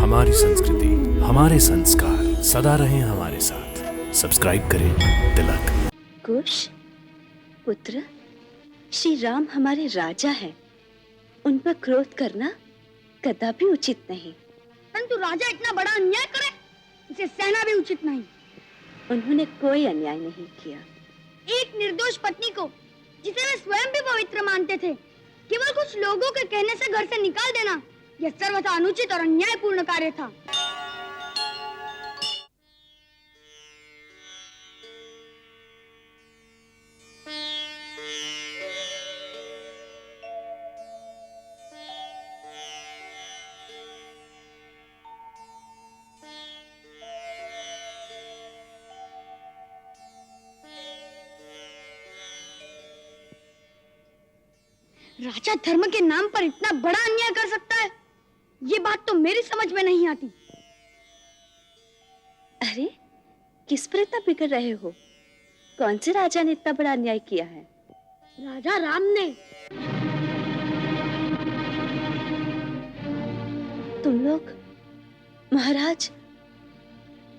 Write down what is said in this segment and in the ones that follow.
हमारी संस्कृति, हमारे संस्कार सदा रहें हमारे साथ। सब्सक्राइब करें तिलक। कुश पुत्र, श्री राम हमारे राजा हैं। उन पर क्रोध करना कदापि उचित नहीं। परंतु राजा इतना बड़ा अन्याय करे, इसे सहना भी उचित नहीं। उन्होंने कोई अन्याय नहीं किया। एक निर्दोष पत्नी को, जिसे वे स्वयं भी पवित्र मानते थे, केवल कुछ लोगों के कहने से घर से निकाल देना, यह सर्वथा अनुचित और अन्यायपूर्ण कार्य था। राजा धर्म के नाम पर इतना बड़ा अन्याय कर सकता है, ये बात तो मेरी समझ में नहीं आती। अरे, किस पर इतना बिगड़ रहे हो? कौन से राजा ने इतना बड़ा अन्याय किया है? राजा राम ने। तुम लोग महाराज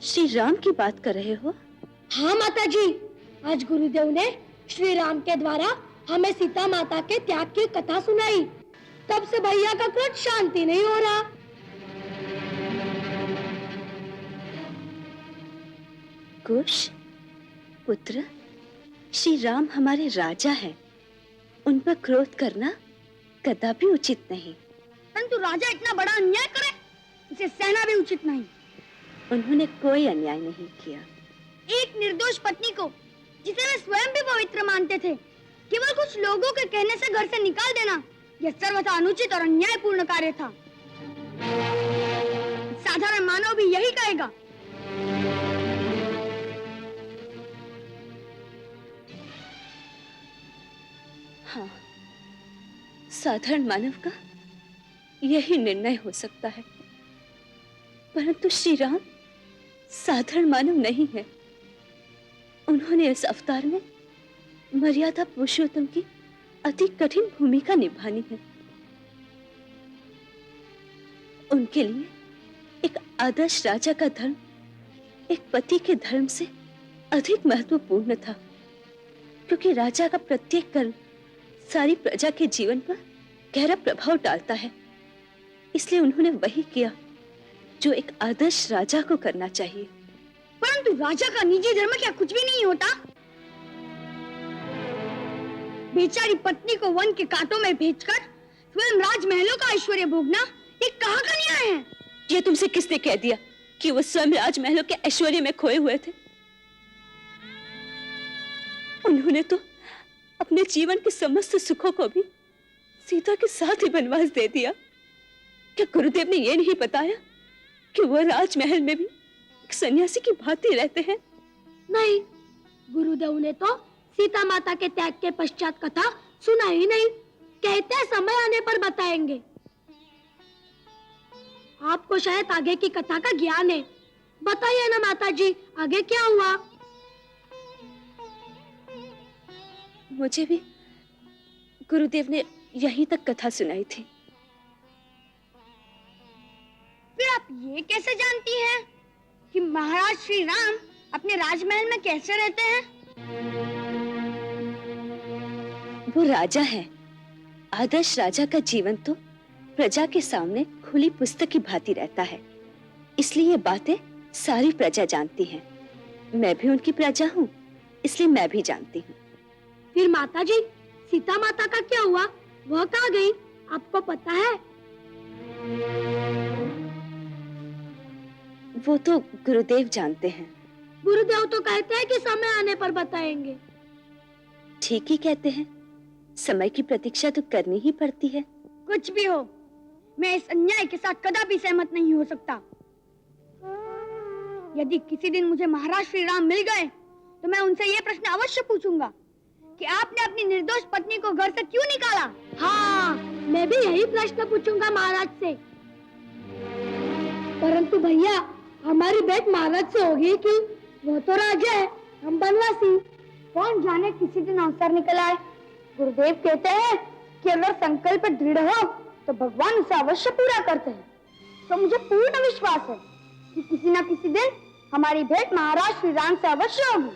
श्री राम की बात कर रहे हो? हाँ माताजी, आज गुरुदेव ने श्री राम के द्वारा हमें सीता माता के त्याग की कथा सुनाई। तब से भैया का क्रोध शांति नहीं हो रहा। कुश पुत्र, श्री राम हमारे राजा हैं। उन पर क्रोध करना कदापि उचित नहीं। परंतु राजा इतना बड़ा अन्याय करे, इसे सहना भी उचित नहीं। उन्होंने कोई अन्याय नहीं किया। एक निर्दोष पत्नी को, जिसे वे स्वयं भी पवित्र मानते थे, केवल कुछ लोगों के कहने से घर से निकाल देना, यह सर्वथा अनुचित और अन्यायपूर्ण कार्य था। साधारण मानव भी यही कहेगा। हाँ, साधारण मानव का यही निर्णय हो सकता है, परंतु श्री राम साधारण मानव नहीं है। उन्होंने इस अवतार में मर्यादा पुरुषोत्तम की अति कठिन भूमिका निभानी है। उनके लिए एक आदर्श राजा का धर्म एक पति के धर्म से अधिक महत्वपूर्ण था, क्योंकि राजा का प्रत्येक कर्म सारी प्रजा के जीवन पर गहरा प्रभाव डालता है। इसलिए उन्होंने वही किया जो एक आदर्श राजा को करना चाहिए। परंतु राजा का निजी धर्म क्या कुछ भी नहीं होता? बेचारी पत्नी को वन के कांटों में भेजकर स्वयं राजमहलों का ऐश्वर्य भोगना, ये कहाँ का न्याय है? ये तुमसे किसने कह दिया कि वो स्वयं राजमहलों के ऐश्वर्य में खोए हुए थे? उन्होंने तो अपने जीवन के समस्त सुखों को भी सीता के साथ ही वनवास दे दिया। क्या गुरुदेव ने ये नहीं बताया कि वो राजमहल में भी एक सन्यासी की भांति रहते हैं? नहीं, गुरुदेव ने तो सीता माता के त्याग के पश्चात कथा सुना ही नहीं। कहते हैं समय आने पर बताएंगे। आपको शायद आगे की कथा का ज्ञान है, बताइए ना माताजी, आगे क्या हुआ? मुझे भी गुरुदेव ने यहीं तक कथा सुनाई थी। फिर आप ये कैसे जानती हैं कि महाराज श्री राम अपने राजमहल में कैसे रहते हैं? वो राजा है। आदर्श राजा का जीवन तो प्रजा के सामने खुली पुस्तक की भांति रहता है, इसलिए ये बातें सारी प्रजा जानती है। मैं भी उनकी प्रजा हूँ, इसलिए मैं भी जानती हूँ। फिर माताजी, सीता माता का क्या हुआ? वह कहाँ गई? आपको पता है? वो तो गुरुदेव जानते हैं। गुरुदेव तो कहते हैं कि समय आने पर बताएंगे। ठीक ही कहते हैं, समय की प्रतीक्षा तो करनी ही पड़ती है। कुछ भी हो, मैं इस अन्याय के साथ कदापि सहमत नहीं हो सकता। यदि किसी दिन मुझे महाराज श्री राम मिल गए, तो मैं उनसे यह प्रश्न अवश्य पूछूंगा कि आपने अपनी निर्दोष पत्नी को घर से क्यों निकाला? हाँ, मैं भी यही प्रश्न पूछूंगा महाराज से। परंतु भैया, हमारी भेंट महाराज से होगी कि वो तो राजा है, हम बनवासी। कौन जाने किसी दिन अवसर निकल आए। गुरुदेव कहते हैं कि अगर संकल्प दृढ़ हो तो भगवान उसे अवश्य पूरा करते हैं। तो मुझे पूर्ण विश्वास है कि किसी न किसी दिन हमारी भेंट महाराज श्री राम से अवश्य होगी।